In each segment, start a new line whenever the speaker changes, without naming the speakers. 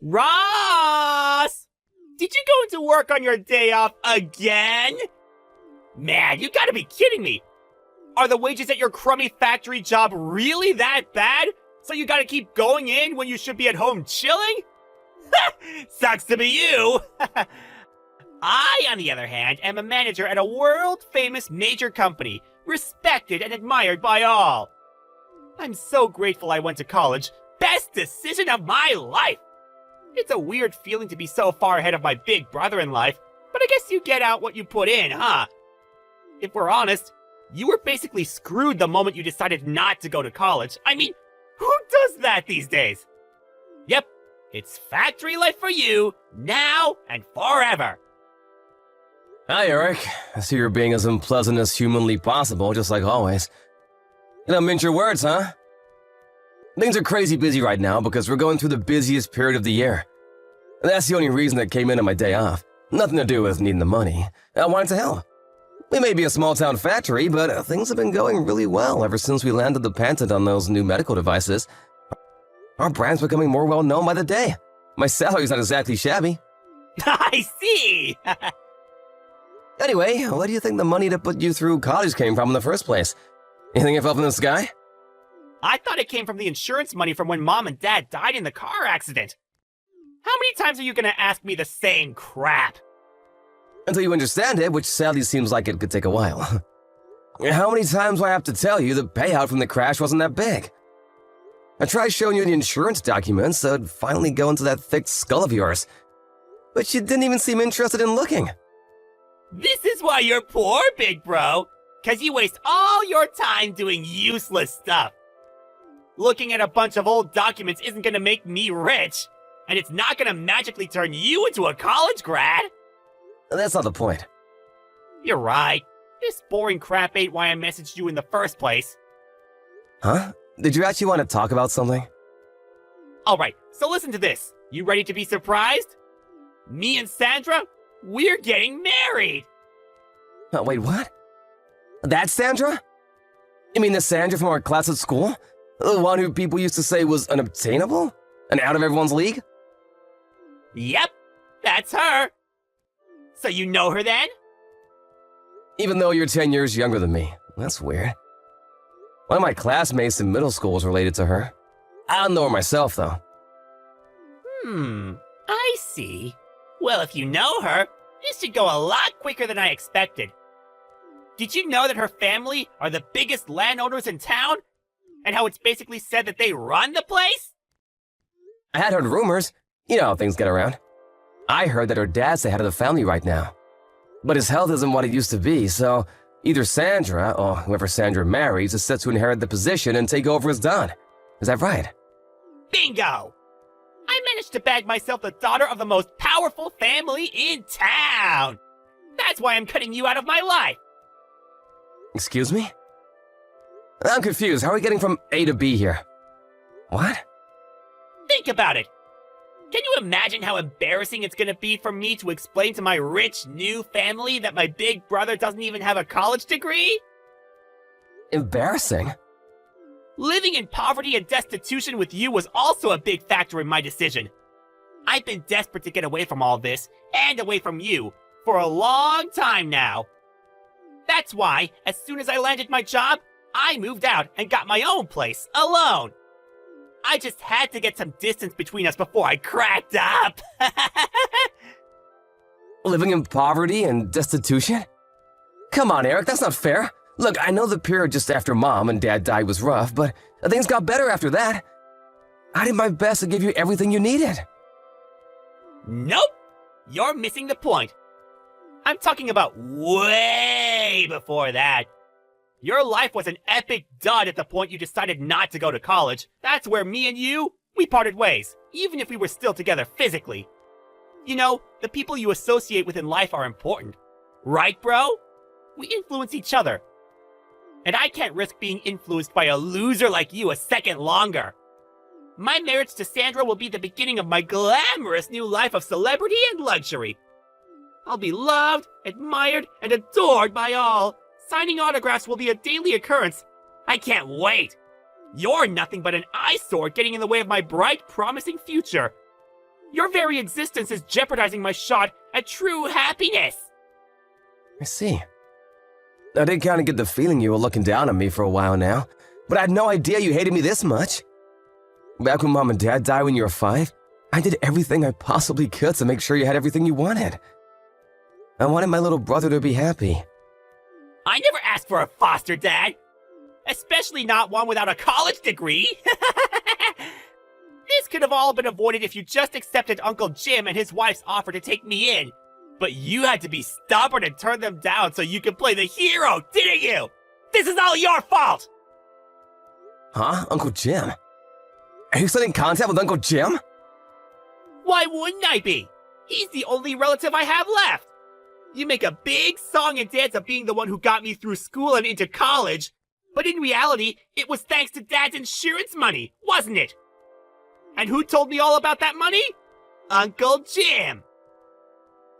Ross! Did you go into work on your day off again? Man, you gotta be kidding me! Are the wages at your crummy factory job really that bad? So you gotta keep going in when you should be at home chilling? Sucks to be you! I, on the other hand, am a manager at a world-famous major company, respected and admired by all. I'm so grateful I went to college. Best decision of my life! It's a weird feeling to be so far ahead of my big brother in life, but I guess you get out what you put in, huh? If we're honest, you were basically screwed the moment you decided not to go to college. I mean, who does that these days? Yep, it's factory life for you, now and forever.
Hi, Eric. I see you're being as unpleasant as humanly possible, just like always. You don't mince your words, huh? Things are crazy busy right now because we're going through the busiest period of the year. And that's the only reason I came in on my day off. Nothing to do with needing the money. I wanted to help. We may be a small-town factory, but things have been going really well ever since we landed the patent on those new medical devices. Our brand's becoming more well-known by the day. My salary's not exactly shabby.
I see!
Anyway, where do you think the money to put you through college came from in the first place? You think it fell from the sky?
I thought it came from the insurance money from when Mom and Dad died in the car accident. How many times are you gonna ask me the same crap?
Until you understand it, which sadly seems like it could take a while. How many times do I have to tell you the payout from the crash wasn't that big? I tried showing you the insurance documents so it'd finally go into that thick skull of yours. But you didn't even seem interested in looking.
This is why you're poor, big bro. 'Cause you waste all your time doing useless stuff. Looking at a bunch of old documents isn't gonna make me rich. And it's not gonna magically turn you into a college grad.
That's not the point.
You're right. This boring crap ain't why I messaged you in the first place.
Huh? Did you actually want to talk about something?
Alright, so listen to this. You ready to be surprised? Me and Sandra, we're getting married!
Wait, what? That's Sandra? You mean the Sandra from our class at school? The one who people used to say was unobtainable? And out of everyone's league?
Yep, that's her. So you know her then?
Even though you're 10 years younger than me. That's weird. One of my classmates in middle school is related to her. I don't know her myself, though.
I see. Well, if you know her, this should go a lot quicker than I expected. Did you know that her family are the biggest landowners in town? And how it's basically said that they run the place?
I had heard rumors. You know how things get around. I heard that her dad's the head of the family right now. But his health isn't what it used to be, so either Sandra, or whoever Sandra marries, is set to inherit the position and take over as Don. Is that right?
Bingo! I managed to bag myself the daughter of the most powerful family in town! That's why I'm cutting you out of my life!
Excuse me? I'm confused. How are we getting from A to B here? What?
Think about it! Can you imagine how embarrassing it's gonna be for me to explain to my rich new family that my big brother doesn't even have a college degree?
Embarrassing?
Living in poverty and destitution with you was also a big factor in my decision. I've been desperate to get away from all this, and away from you, for a long time now. That's why, as soon as I landed my job, I moved out and got my own place, alone. I just had to get some distance between us before I cracked up.
Living in poverty and destitution? Come on, Eric, that's not fair. Look, I know the period just after Mom and Dad died was rough, but things got better after that. I did my best to give you everything you needed.
Nope! You're missing the point. I'm talking about way before that. Your life was an epic dud at the point you decided not to go to college. That's where me and you, we parted ways, even if we were still together physically. You know, the people you associate with in life are important. Right, bro? We influence each other. And I can't risk being influenced by a loser like you a second longer. My marriage to Sandra will be the beginning of my glamorous new life of celebrity and luxury. I'll be loved, admired, and adored by all. Signing autographs will be a daily occurrence. I can't wait. You're nothing but an eyesore getting in the way of my bright, promising future. Your very existence is jeopardizing my shot at true happiness.
I see. I did kind of get the feeling you were looking down on me for a while now, but I had no idea you hated me this much. Back when Mom and Dad died when you were 5, I did everything I possibly could to make sure you had everything you wanted. I wanted my little brother to be happy.
I never asked for a foster dad. Especially not one without a college degree. This could have all been avoided if you just accepted Uncle Jim and his wife's offer to take me in. But you had to be stubborn and turn them down so you could play the hero, didn't you? This is all your fault!
Huh? Uncle Jim? Are you still in contact with Uncle Jim?
Why wouldn't I be? He's the only relative I have left. You make a big song and dance of being the one who got me through school and into college, but in reality, it was thanks to Dad's insurance money, wasn't it? And who told me all about that money? Uncle Jim!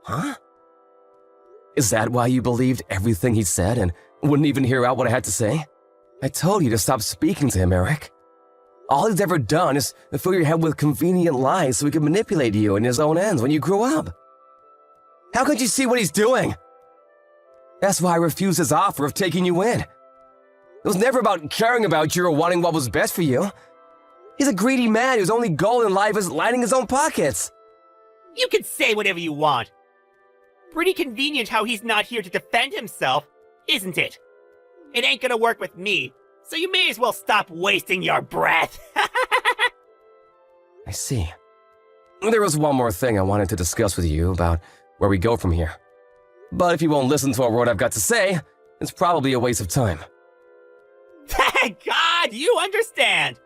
Huh? Is that why you believed everything he said and wouldn't even hear out what I had to say? I told you to stop speaking to him, Eric. All he's ever done is fill your head with convenient lies so he could manipulate you in his own ends when you grew up. How could you see what he's doing? That's why I refused his offer of taking you in. It was never about caring about you or wanting what was best for you. He's a greedy man whose only goal in life is lining his own pockets.
You can say whatever you want. Pretty convenient how he's not here to defend himself, isn't it? It ain't gonna work with me, so you may as well stop wasting your breath.
I see. There was one more thing I wanted to discuss with you about where we go from here. But if you won't listen to a word I've got to say, it's probably a waste of time.
Thank God you understand!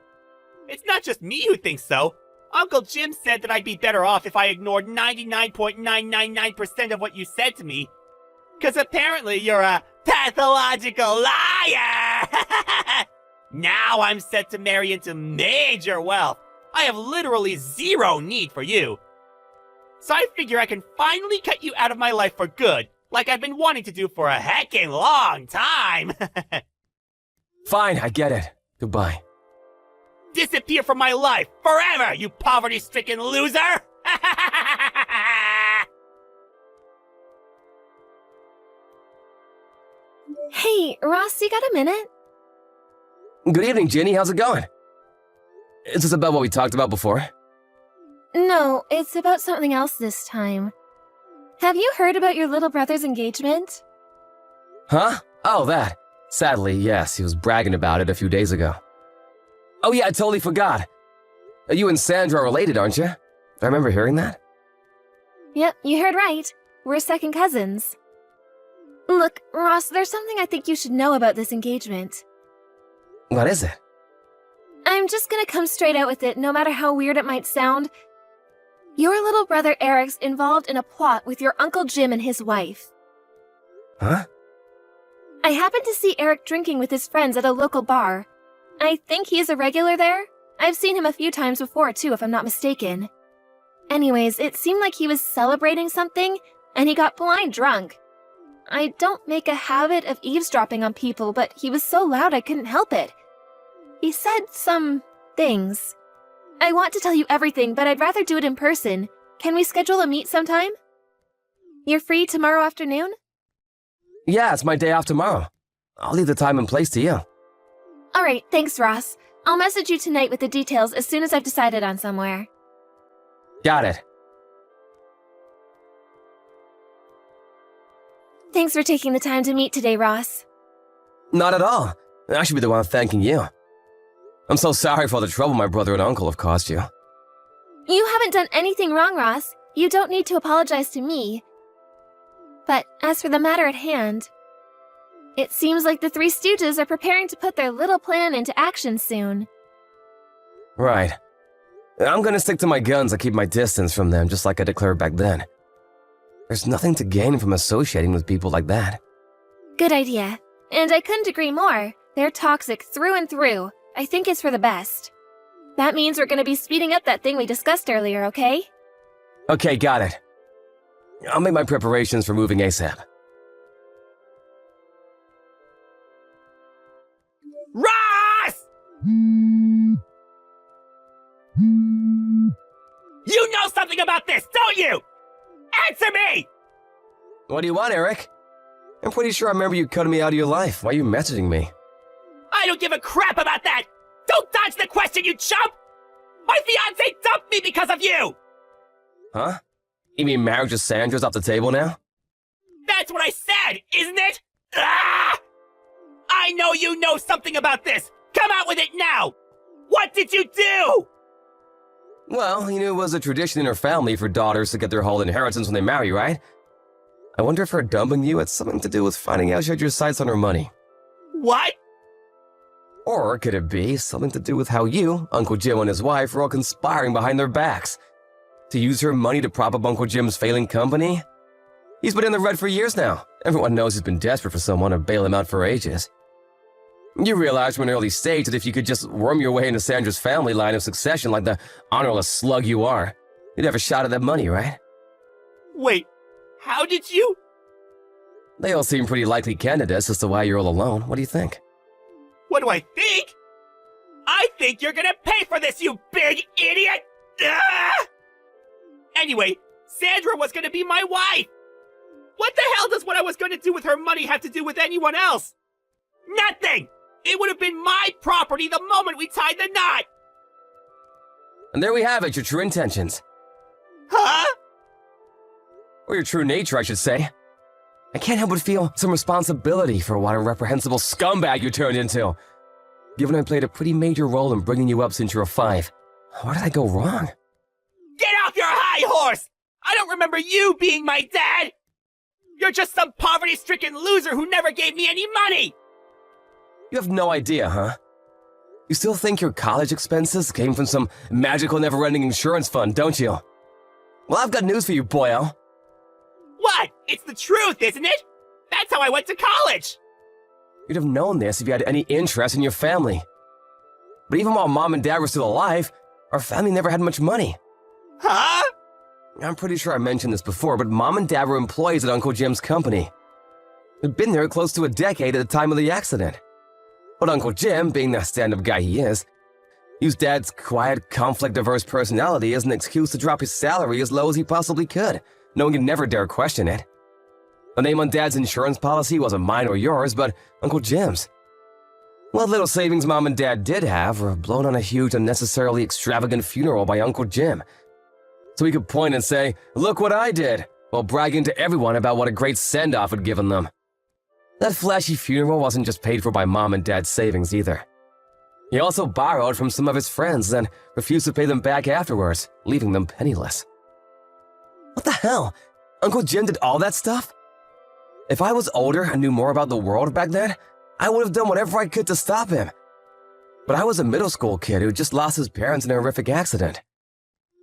It's not just me who thinks so. Uncle Jim said that I'd be better off if I ignored 99.999% of what you said to me. 'Cause apparently you're a pathological liar! Now I'm set to marry into major wealth. I have literally zero need for you. So I figure I can finally cut you out of my life for good, like I've been wanting to do for a heckin' long time.
Fine, I get it. Goodbye.
Disappear from my life forever, you poverty-stricken loser!
Hey, Ross, you got a minute?
Good evening, Ginny. How's it going? Is this about what we talked about before?
No, it's about something else this time. Have you heard about your little brother's engagement?
Huh? Oh, that. Sadly, yes, he was bragging about it a few days ago. Oh yeah, I totally forgot. You and Sandra are related, aren't you? I remember hearing that.
Yep, you heard right. We're second cousins. Look, Ross, there's something I think you should know about this engagement.
What is it?
I'm just gonna come straight out with it, no matter how weird it might sound. Your little brother Eric's involved in a plot with your Uncle Jim and his wife.
Huh?
I happened to see Eric drinking with his friends at a local bar. I think he's a regular there. I've seen him a few times before, too, if I'm not mistaken. Anyways, it seemed like he was celebrating something, and he got blind drunk. I don't make a habit of eavesdropping on people, but he was so loud I couldn't help it. He said some things. I want to tell you everything, but I'd rather do it in person. Can we schedule a meet sometime? You're free tomorrow afternoon?
Yeah, it's my day off tomorrow. I'll leave the time and place to you.
Alright, thanks, Ross. I'll message you tonight with the details as soon as I've decided on somewhere.
Got it.
Thanks for taking the time to meet today, Ross.
Not at all. I should be the one thanking you. I'm so sorry for all the trouble my brother and uncle have caused you.
You haven't done anything wrong, Ross. You don't need to apologize to me. But as for the matter at hand, it seems like the Three Stooges are preparing to put their little plan into action soon.
Right. I'm gonna stick to my guns and keep my distance from them just like I declared back then. There's nothing to gain from associating with people like that.
Good idea. And I couldn't agree more. They're toxic through and through. I think it's for the best. That means we're gonna be speeding up that thing we discussed earlier, okay?
Okay, got it. I'll make my preparations for moving ASAP.
Ross! You know something about this, don't you? Answer me!
What do you want, Eric? I'm pretty sure I remember you cutting me out of your life. Why are you messaging me?
I don't give a crap about that! Don't dodge the question, you chump! My fiancé dumped me because of you!
Huh? You mean marriage with Sandra's off the table now?
That's what I said, isn't it? Ah! I know you know something about this! Come out with it now! What did you do?
Well, you knew it was a tradition in her family for daughters to get their whole inheritance when they marry, right? I wonder if her dumping you had something to do with finding out she had your sights on her money.
What?
Or could it be something to do with how you, Uncle Jim and his wife were all conspiring behind their backs? To use her money to prop up Uncle Jim's failing company? He's been in the red for years now. Everyone knows he's been desperate for someone to bail him out for ages. You realized from an early stage that if you could just worm your way into Sandra's family line of succession like the honorless slug you are, you'd have a shot at that money, right?
Wait, how did you?
They all seem pretty likely candidates as to why you're all alone. What do you think?
What do I think? I think you're gonna pay for this, you big idiot! Ah! Anyway, Sandra was gonna be my wife! What the hell does what I was gonna do with her money have to do with anyone else? Nothing! It would have been my property the moment we tied the knot!
And there we have it, your true intentions.
Huh?
Or your true nature, I should say. I can't help but feel some responsibility for what a reprehensible scumbag you turned into. Given I played a pretty major role in bringing you up since you were 5, where did I go wrong?
Get off your high horse! I don't remember you being my dad! You're just some poverty-stricken loser who never gave me any money!
You have no idea, huh? You still think your college expenses came from some magical never-ending insurance fund, don't you? Well, I've got news for you, boyo.
What? It's the truth, isn't it? That's how I went to college!
You'd have known this if you had any interest in your family. But even while Mom and Dad were still alive, our family never had much money.
Huh?
I'm pretty sure I mentioned this before, but Mom and Dad were employees at Uncle Jim's company. They'd been there close to a decade at the time of the accident. But Uncle Jim, being the stand-up guy he is, used Dad's quiet, conflict-averse personality as an excuse to drop his salary as low as he possibly could, knowing he'd never dare question it. The name on Dad's insurance policy wasn't mine or yours, but Uncle Jim's. What little savings Mom and Dad did have were blown on a huge, unnecessarily extravagant funeral by Uncle Jim. So he could point and say, "Look what I did," while bragging to everyone about what a great send-off had given them. That flashy funeral wasn't just paid for by Mom and Dad's savings either. He also borrowed from some of his friends and refused to pay them back afterwards, leaving them penniless. What the hell? Uncle Jim did all that stuff? If I was older and knew more about the world back then, I would have done whatever I could to stop him. But I was a middle school kid who just lost his parents in a horrific accident.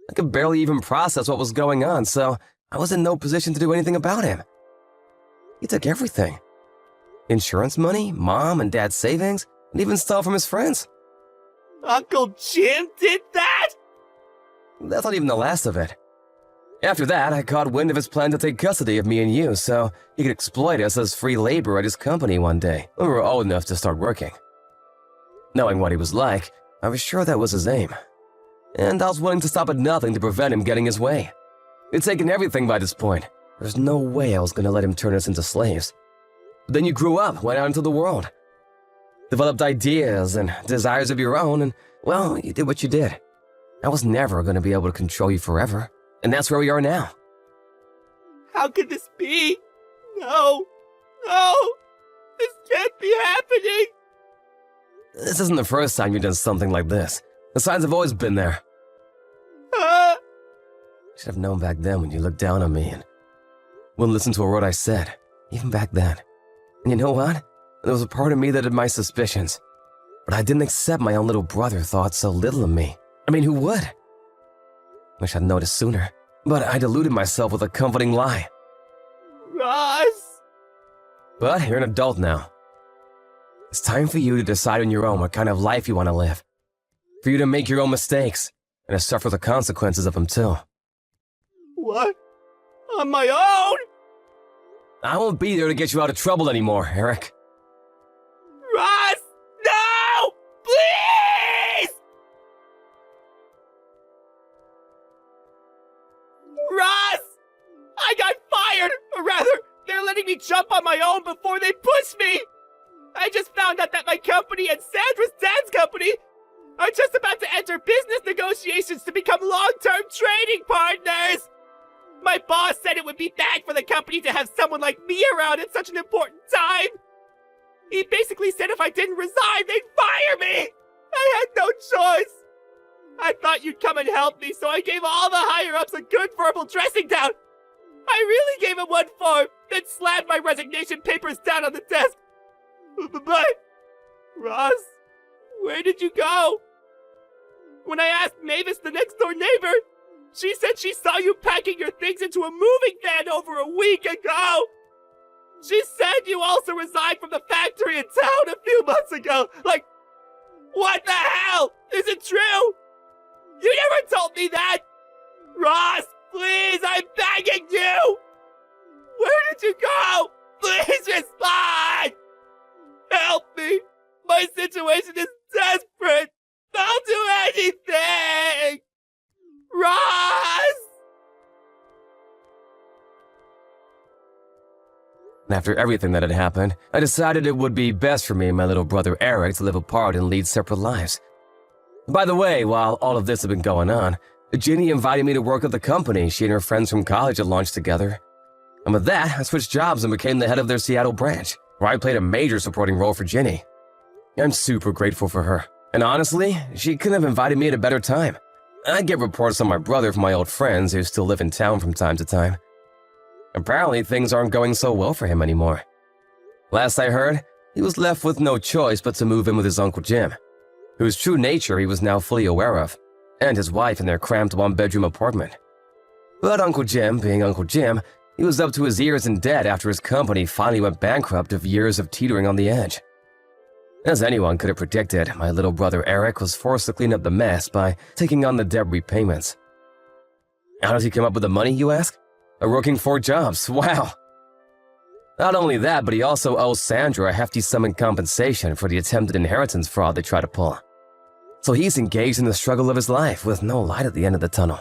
I could barely even process what was going on, so I was in no position to do anything about him. He took everything. Insurance money, Mom and Dad's savings, and even stole from his friends.
Uncle Jim did that?
That's not even the last of it. After that, I caught wind of his plan to take custody of me and you so he could exploit us as free labor at his company one day when we were old enough to start working. Knowing what he was like, I was sure that was his aim. And I was willing to stop at nothing to prevent him getting his way. He'd taken everything by this point. There's no way I was going to let him turn us into slaves. But then you grew up, went out into the world. Developed ideas and desires of your own, and, well, you did what you did. I was never going to be able to control you forever. And that's where we are now.
How could this be? No. No. This can't be happening.
This isn't the first time you've done something like this. The signs have always been there.
Huh?
You should have known back then when you looked down on me and wouldn't listen to a word I said, even back then. And you know what? There was a part of me that had my suspicions. But I didn't accept my own little brother thought so little of me. I mean, who would? Wish I'd noticed sooner, but I deluded myself with a comforting lie.
Ross.
But you're an adult now. It's time for you to decide on your own what kind of life you want to live. For you to make your own mistakes, and to suffer the consequences of them too.
What? On my own?
I won't be there to get you out of trouble anymore, Eric.
Ross! No! Please! Ross! I got fired! Or rather, they're letting me jump on my own before they push me! I just found out that my company and Sandra's dad's company are just about to enter business negotiations to become long-term trading partners! My boss said it would be bad for the company to have someone like me around at such an important time! He basically said if I didn't resign, they'd fire me! I had no choice! I thought you'd come and help me, so I gave all the higher-ups a good verbal dressing down! I really gave him one form, then slammed my resignation papers down on the desk! But, Ross, where did you go? When I asked Mavis, the next-door neighbor, she said she saw you packing your things into a moving van over a week ago! She said you also resigned from the factory in town a few months ago! Like, what the hell? Is it true? You never told me that! Ross, please, I'm begging you! Where did you go? Please respond! Help me! My situation is desperate! I'll do anything! Ross!
After everything that had happened, I decided it would be best for me and my little brother Eric to live apart and lead separate lives. By the way, while all of this had been going on, Ginny invited me to work at the company she and her friends from college had launched together. And with that, I switched jobs and became the head of their Seattle branch, where I played a major supporting role for Ginny. I'm super grateful for her, and honestly, she couldn't have invited me at a better time. I get reports on my brother from my old friends who still live in town from time to time. Apparently, things aren't going so well for him anymore. Last I heard, he was left with no choice but to move in with his Uncle Jim, whose true nature he was now fully aware of, and his wife in their cramped one-bedroom apartment. But Uncle Jim, being Uncle Jim, he was up to his ears in debt after his company finally went bankrupt of years of teetering on the edge. As anyone could have predicted, my little brother Eric was forced to clean up the mess by taking on the debt repayments. How does he come up with the money, you ask? Working 4 jobs, wow! Not only that, but he also owes Sandra a hefty sum in compensation for the attempted inheritance fraud they tried to pull. So he's engaged in the struggle of his life with no light at the end of the tunnel.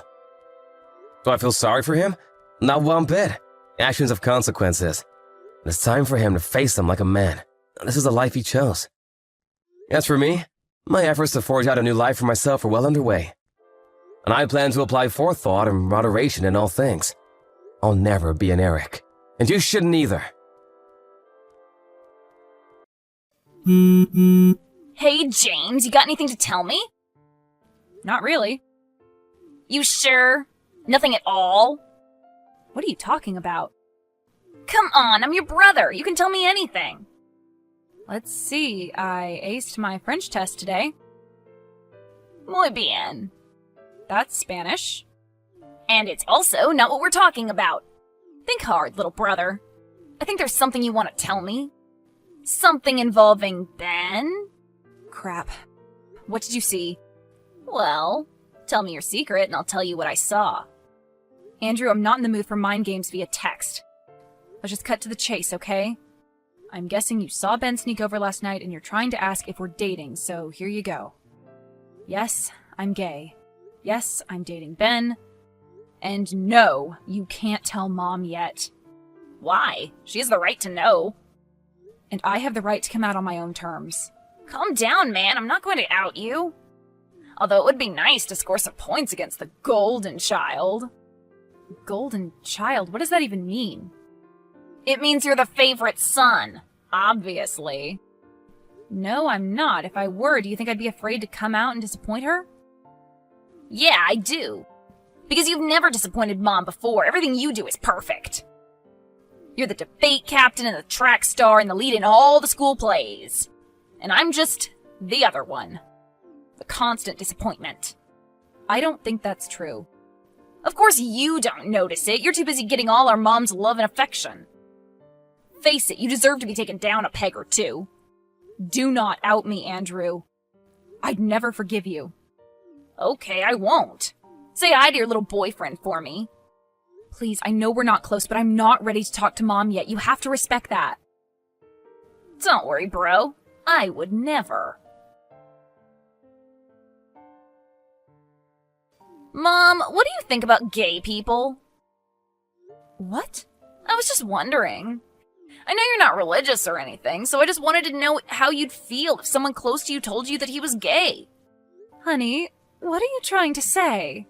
Do I feel sorry for him? Not one bit. Actions have consequences. It's time for him to face them like a man. This is the life he chose. As for me, my efforts to forge out a new life for myself are well underway. And I plan to apply forethought and moderation in all things. I'll never be an Eric. And you shouldn't either.
Hey, James, you got anything to tell me?
Not really.
You sure? Nothing at all?
What are you talking about?
Come on, I'm your brother. You can tell me anything.
Let's see, I aced my French test today.
Muy bien.
That's Spanish.
And it's also not what we're talking about. Think hard, little brother. I think there's something you want to tell me. Something involving Ben?
Crap. What did you see?
Well, tell me your secret and I'll tell you what I saw.
Andrew, I'm not in the mood for mind games via text. Let's just cut to the chase, okay? I'm guessing you saw Ben sneak over last night and you're trying to ask if we're dating, so here you go. Yes, I'm gay. Yes, I'm dating Ben. And no, you can't tell Mom yet.
Why? She has the right to know.
And I have the right to come out on my own terms.
Calm down, man. I'm not going to out you. Although it would be nice to score some points against the golden child.
Golden child? What does that even mean?
It means you're the favorite son. Obviously.
No, I'm not. If I were, do you think I'd be afraid to come out and disappoint her?
Yeah, I do. Because you've never disappointed Mom before. Everything you do is perfect. You're the debate captain and the track star and the lead in all the school plays. And I'm just the other one. The constant disappointment.
I don't think that's true.
Of course you don't notice it. You're too busy getting all our Mom's love and affection. Face it, you deserve to be taken down a peg or two.
Do not out me, Andrew. I'd never forgive you.
Okay, I won't. Say hi to your little boyfriend for me.
Please, I know we're not close, but I'm not ready to talk to Mom yet. You have to respect that.
Don't worry, bro. I would never. Mom, what do you think about gay people?
What?
I was just wondering. I know you're not religious or anything, so I just wanted to know how you'd feel if someone close to you told you that he was gay.
Honey, what are you trying to say?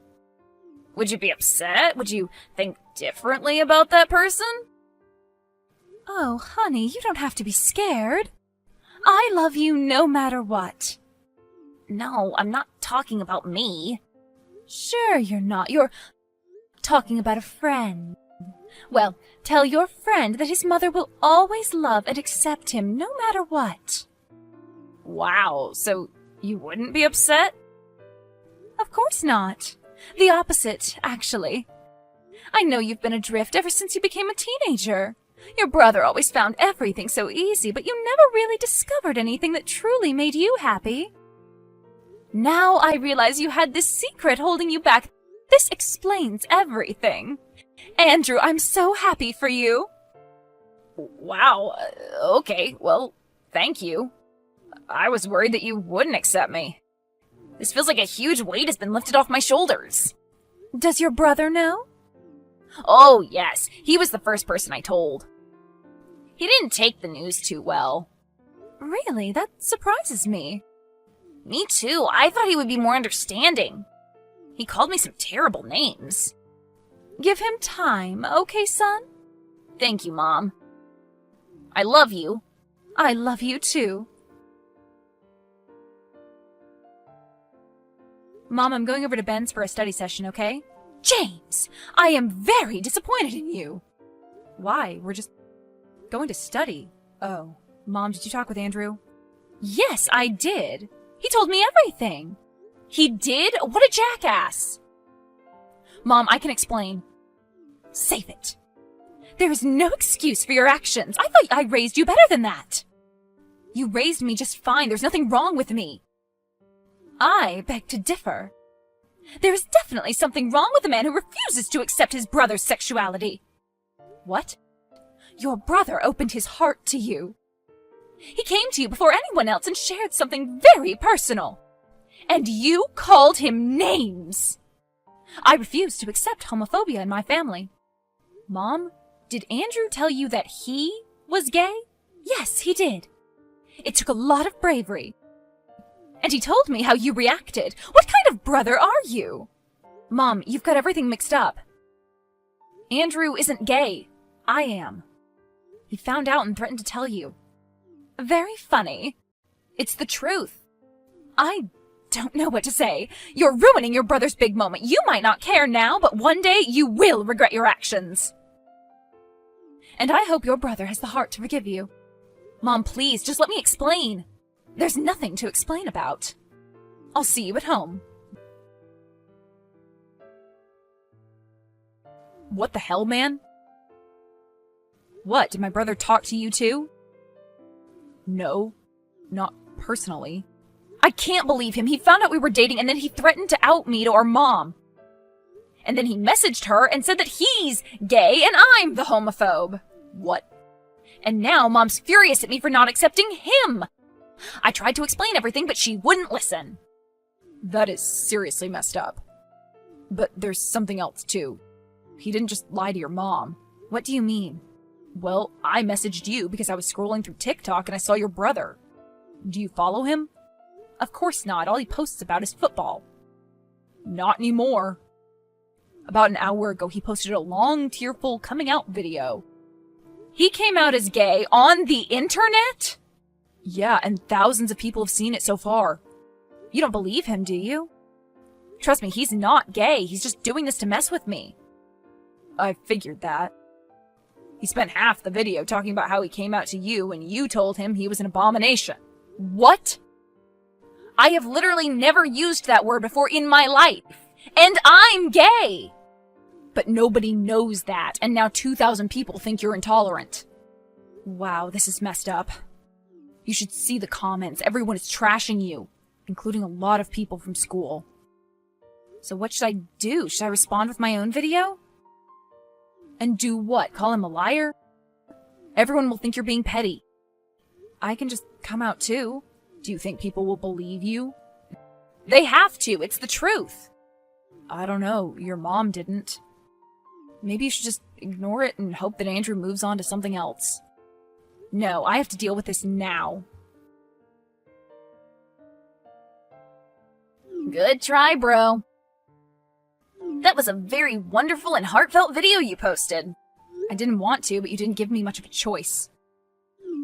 Would you be upset? Would you think differently about that person?
Oh, honey, you don't have to be scared. I love you no matter what.
No, I'm not talking about me.
Sure you're not. You're talking about a friend. Well, tell your friend that his mother will always love and accept him no matter what.
Wow, so you wouldn't be upset?
Of course not. The opposite, actually. I know you've been adrift ever since you became a teenager. Your brother always found everything so easy, but you never really discovered anything that truly made you happy. Now I realize you had this secret holding you back. This explains everything. Andrew, I'm so happy for you.
Wow, okay, well, thank you. I was worried that you wouldn't accept me. This feels like a huge weight has been lifted off my shoulders.
Does your brother know?
Oh, yes, he was the first person I told. He didn't take the news too well.
Really? That surprises me.
Me too, I thought he would be more understanding. He called me some terrible names.
Give him time, okay, son?
Thank you, Mom. I love you.
I love you too. Mom, I'm going over to Ben's for a study session, okay? James, I am very disappointed in you. Why? We're just going to study. Oh, Mom, did you talk with Andrew? Yes, I did. He told me everything.
He did? What a jackass!
Mom, I can explain. Save it. There is no excuse for your actions. I thought I raised you better than that. You raised me just fine. There's nothing wrong with me. I beg to differ. There is definitely something wrong with a man who refuses to accept his brother's sexuality. What? Your brother opened his heart to you. He came to you before anyone else and shared something very personal. And you called him names. I refuse to accept homophobia in my family. Mom, did Andrew tell you that he was gay? Yes, he did. It took a lot of bravery. And he told me how you reacted. What kind of brother are you? Mom, you've got everything mixed up. Andrew isn't gay. I am. He found out and threatened to tell you. Very funny. It's the truth. I don't know what to say. You're ruining your brother's big moment. You might not care now, but one day you will regret your actions. And I hope your brother has the heart to forgive you. Mom, please, just let me explain. There's nothing to explain about. I'll see you at home. What the hell, man? What, did my brother talk to you too? No, not personally. I can't believe him. He found out we were dating and then he threatened to out me to our mom. And then he messaged her and said that he's gay and I'm the homophobe. What? And now Mom's furious at me for not accepting him. I tried to explain everything, but she wouldn't listen. That is seriously messed up. But there's something else too. He didn't just lie to your mom. What do you mean? Well, I messaged you because I was scrolling through TikTok and I saw your brother. Do you follow him? Of course not. All he posts about is football. Not anymore. About an hour ago, he posted a long, tearful coming out video. He came out as gay on the internet? Yeah, and thousands of people have seen it so far. You don't believe him, do you? Trust me, he's not gay. He's just doing this to mess with me. I figured that. He spent half the video talking about how he came out to you and you told him he was an abomination. What? I have literally never used that word before in my life. And I'm gay! But nobody knows that, and now 2,000 people think you're intolerant. Wow, this is messed up. You should see the comments. Everyone is trashing you, including a lot of people from school. So what should I do? Should I respond with my own video? And do what? Call him a liar? Everyone will think you're being petty. I can just come out too. Do you think people will believe you? They have to. It's the truth. I don't know. Your mom didn't. Maybe you should just ignore it and hope that Andrew moves on to something else. No, I have to deal with this now.
Good try, bro. That was a very wonderful and heartfelt video you posted.
I didn't want to, but you didn't give me much of a choice.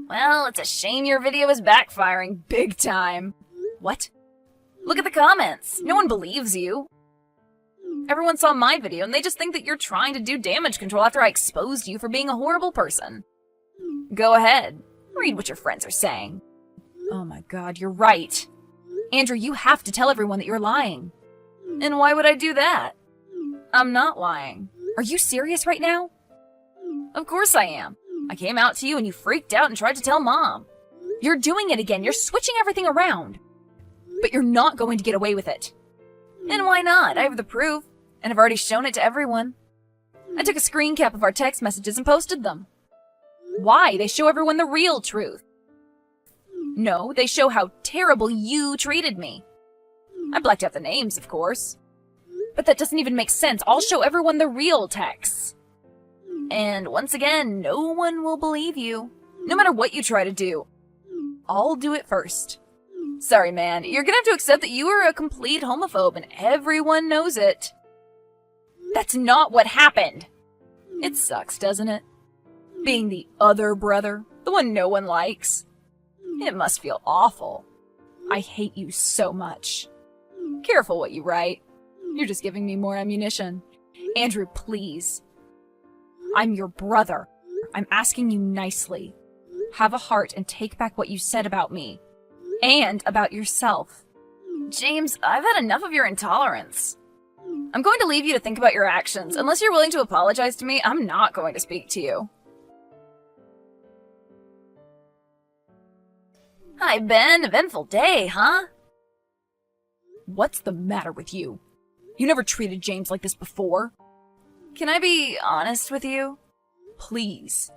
Well, it's a shame your video is backfiring big time.
What?
Look at the comments. No one believes you. Everyone saw my video and they just think that you're trying to do damage control after I exposed you for being a horrible person. Go ahead. Read what your friends are saying.
Oh my god, you're right. Andrew, you have to tell everyone that you're lying.
And why would I do that? I'm not lying.
Are you serious right now?
Of course I am. I came out to you and you freaked out and tried to tell Mom.
You're doing it again. You're switching everything around. But you're not going to get away with it.
And why not? I have the proof, and I've already shown it to everyone. I took a screen cap of our text messages and posted them.
Why? They show everyone the real truth.
No, they show how terrible you treated me. I blacked out the names, of course.
But that doesn't even make sense. I'll show everyone the real texts.
And once again, no one will believe you. No matter what you try to do. I'll do it first. Sorry, man. You're gonna have to accept that you are a complete homophobe and everyone knows it.
That's not what happened.
It sucks, doesn't it?
Being the other brother, the one no one likes.
It must feel awful.
I hate you so much.
Careful what you write.
You're just giving me more ammunition. Andrew, please. I'm your brother. I'm asking you nicely. Have a heart and take back what you said about me. And about yourself.
James, I've had enough of your intolerance. I'm going to leave you to think about your actions. Unless you're willing to apologize to me, I'm not going to speak to you. Hi, Ben. Eventful day, huh?
What's the matter with you? You never treated James like this before.
Can I be honest with you?
Please.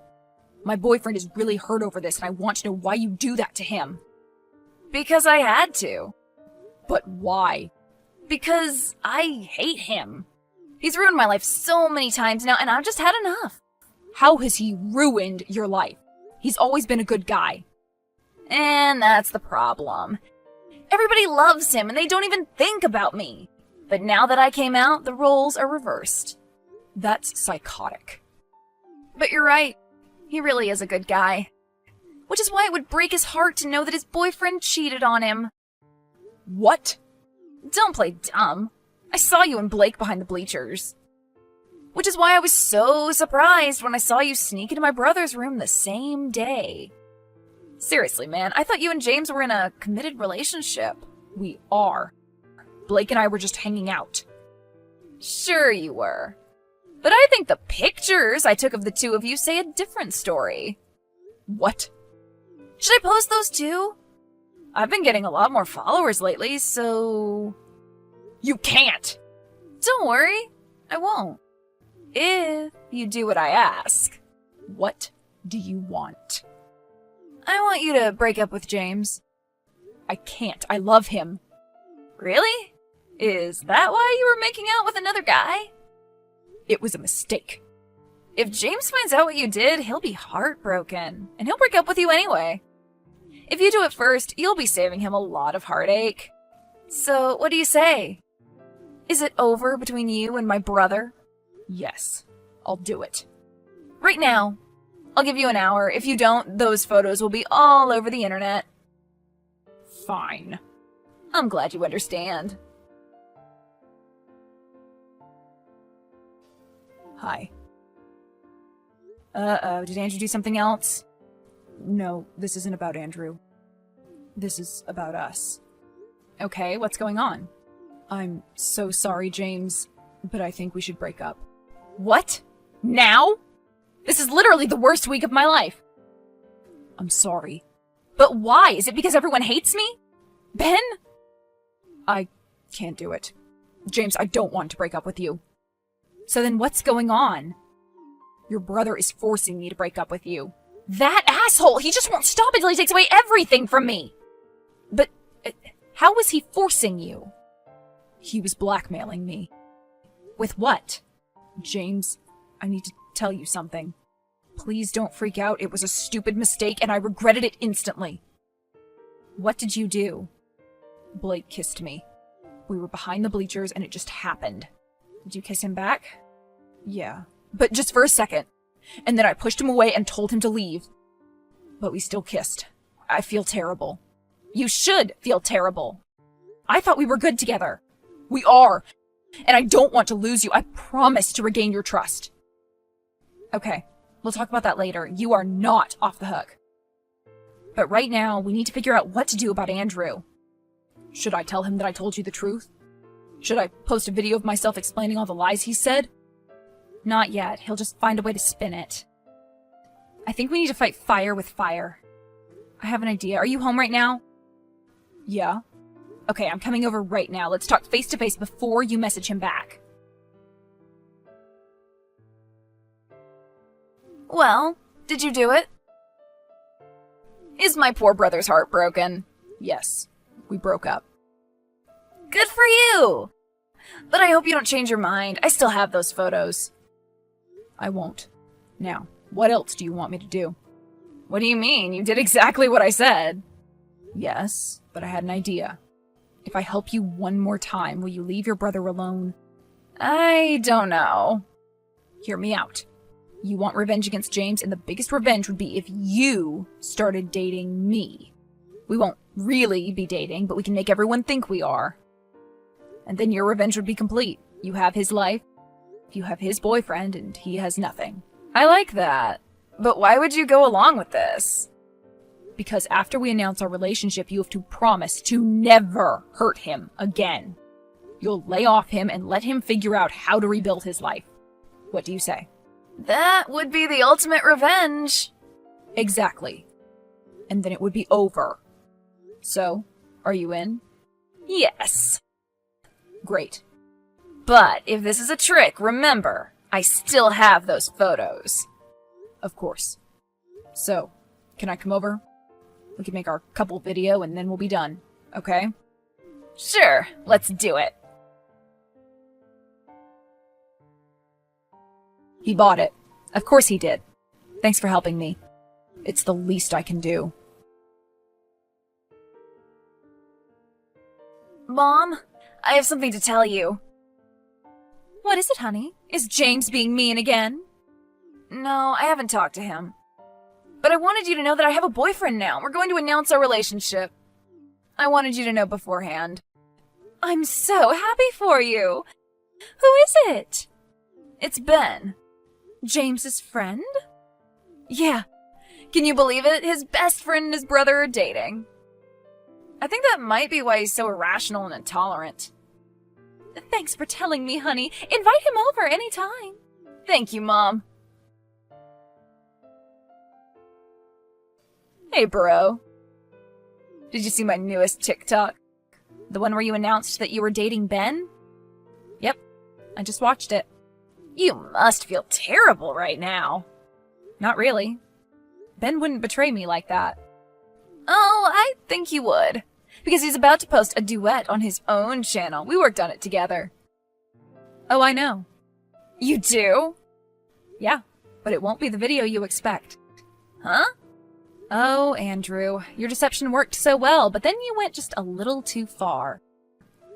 My boyfriend is really hurt over this, and I want to know why you do that to him.
Because I had to.
But why?
Because I hate him. He's ruined my life so many times now, and I've just had enough.
How has he ruined your life? He's always been a good guy.
And that's the problem. Everybody loves him, and they don't even think about me. But now that I came out, the roles are reversed.
That's psychotic.
But you're right. He really is a good guy. Which is why it would break his heart to know that his boyfriend cheated on him.
What?
Don't play dumb. I saw you and Blake behind the bleachers. Which is why I was so surprised when I saw you sneak into my brother's room the same day. Seriously, man, I thought you and James were in a committed relationship.
We are. Blake and I were just hanging out.
Sure you were. But I think the pictures I took of the two of you say a different story.
What?
Should I post those too? I've been getting a lot more followers lately, so...
You can't!
Don't worry, I won't. If you do what I ask.
What do you want?
I want you to break up with James.
I can't. I love him.
Really? Is that why you were making out with another guy?
It was a mistake.
If James finds out what you did, he'll be heartbroken, and he'll break up with you anyway. If you do it first, you'll be saving him a lot of heartache. So, what do you say? Is it over between you and my brother?
Yes, I'll do it.
Right now. I'll give you an hour. If you don't, those photos will be all over the internet.
Fine.
I'm glad you understand.
Hi. Did Andrew do something else? No, this isn't about Andrew. This is about us. Okay, what's going on? I'm so sorry, James, but I think we should break up.
What? Now? This is literally the worst week of my life.
I'm sorry.
But why? Is it because everyone hates me? Ben?
I can't do it. James, I don't want to break up with you. So then what's going on? Your brother is forcing me to break up with you.
That asshole! He just won't stop until he takes away everything from me!
But how was he forcing you? He was blackmailing me.
With what?
James, I need to tell you something. Please don't freak out. It was a stupid mistake, and I regretted it instantly. What did you do? Blake kissed me. We were behind the bleachers, and it just happened. Did you kiss him back? Yeah. But just for a second. And then I pushed him away and told him to leave. But we still kissed. I feel terrible. You should feel terrible. I thought we were good together. We are. And I don't want to lose you. I promise to regain your trust. Okay, we'll talk about that later. You are not off the hook. But right now, we need to figure out what to do about Andrew. Should I tell him that I told you the truth? Should I post a video of myself explaining all the lies he said? Not yet. He'll just find a way to spin it. I think we need to fight fire with fire. I have an idea. Are you home right now? Yeah. Okay, I'm coming over right now. Let's talk face to face before you message him back. Well, did you do it? Is my poor brother's heart broken? Yes, we broke up. Good for you! But I hope you don't change your mind. I still have those photos. I won't. Now, what else do you want me to do? What do you mean? You did exactly what I said. Yes, but I had an idea. If I help you one more time, will you leave your brother alone? I don't know. Hear me out. You want revenge against James, and the biggest revenge would be if you started dating me. We won't really be dating, but we can make everyone think we are. And then your revenge would be complete. You have his life, you have his boyfriend, and he has nothing. I like that. But why would you go along with this? Because after we announce our relationship, you have to promise to never hurt him again. You'll lay off him and let him figure out how to rebuild his life. What do you say? That would be the ultimate revenge. Exactly. And then it would be over. So, are you in? Yes. Great. But if this is a trick, remember, I still have those photos. Of course. So, can I come over? We can make our couple video and then we'll be done, okay? Sure, let's do it. He bought it. Of course he did. Thanks for helping me. It's the least I can do. Mom, I have something to tell you. What is it, honey? Is James being mean again? No, I haven't talked to him. But I wanted you to know that I have a boyfriend now. We're going to announce our relationship. I wanted you to know beforehand. I'm so happy for you. Who is it? It's Ben. James's friend? Yeah. Can you believe it? His best friend and his brother are dating. I think that might be why he's so irrational and intolerant. Thanks for telling me, honey. Invite him over anytime. Thank you, Mom. Hey, bro. Did you see my newest TikTok? The one where you announced that you were dating Ben? Yep, I just watched it. You must feel terrible right now. Not really. Ben wouldn't betray me like that. Oh, I think he would. Because he's about to post a duet on his own channel. We worked on it together. Oh, I know. You do? Yeah, but it won't be the video you expect. Huh? Oh, Andrew, your deception worked so well, but then you went just a little too far.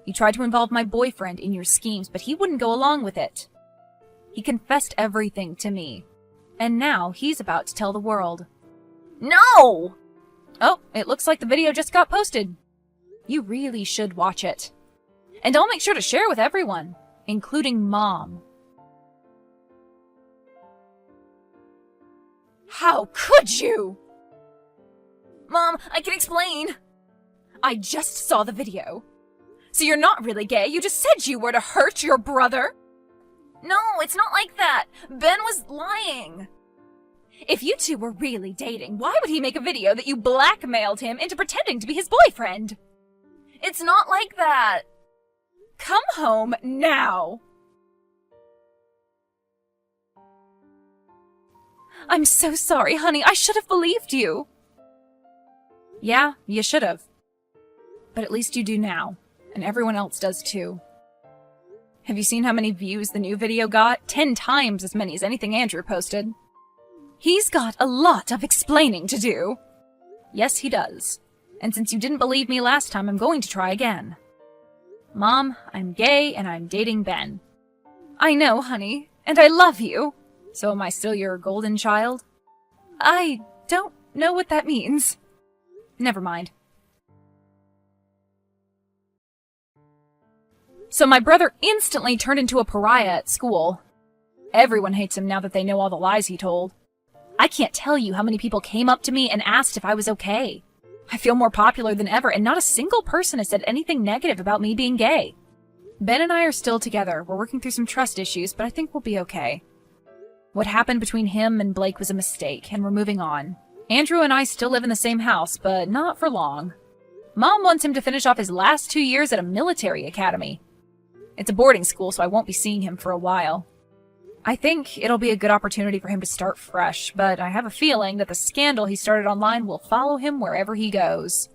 You tried to involve my boyfriend in your schemes, but he wouldn't go along with it. He confessed everything to me, and now he's about to tell the world. No! Oh, it looks like the video just got posted. You really should watch it. And I'll make sure to share with everyone, including Mom. How could you? Mom, I can explain. I just saw the video. So you're not really gay, you just said you were to hurt your brother? No, it's not like that. Ben was lying. If you two were really dating, why would he make a video that you blackmailed him into pretending to be his boyfriend? It's not like that. Come home now. I'm so sorry, honey. I should have believed you. Yeah, you should have. But at least you do now, and everyone else does too. Have you seen how many views the new video got? 10 times as many as anything Andrew posted. He's got a lot of explaining to do. Yes, he does. And since you didn't believe me last time, I'm going to try again. Mom, I'm gay and I'm dating Ben. I know, honey, and I love you. So am I still your golden child? I don't know what that means. Never mind. So my brother instantly turned into a pariah at school. Everyone hates him now that they know all the lies he told. I can't tell you how many people came up to me and asked if I was okay. I feel more popular than ever, and not a single person has said anything negative about me being gay. Ben and I are still together. We're working through some trust issues, but I think we'll be okay. What happened between him and Blake was a mistake, and we're moving on. Andrew and I still live in the same house, but not for long. Mom wants him to finish off his last 2 years at a military academy. It's a boarding school, so I won't be seeing him for a while. I think it'll be a good opportunity for him to start fresh, but I have a feeling that the scandal he started online will follow him wherever he goes.